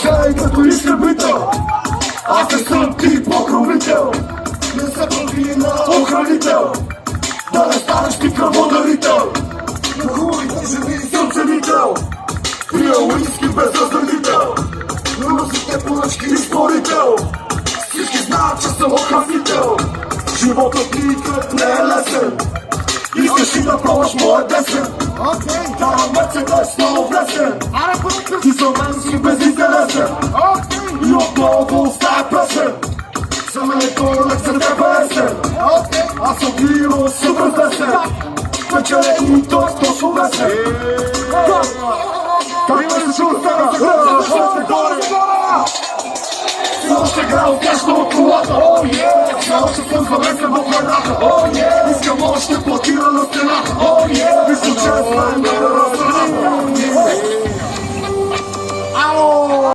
Слушай като изтребител, аз не съм ти покровител. Не се прави на охранител, да не станеш ти кръводарител. На хубавите жени съм ценител, пия уиски без разредител. На мъжите поръчки изпорител, всички знаят, че съм охранител. Животът ми не е лесен, искаш ли да пробваш моя десен? Давам Мерцедес много влесен, ти за мен си безинтересен. И отново остая песен, за мен е тойлек, за тебе есен. Аз съм вирус, супер весен, вече леко и той е точно весен. Как ме се чувства? Все още грал тясно от колата, все още съм завесен в войната. Искам още платира на стената, мисля, че е с мен да разраната.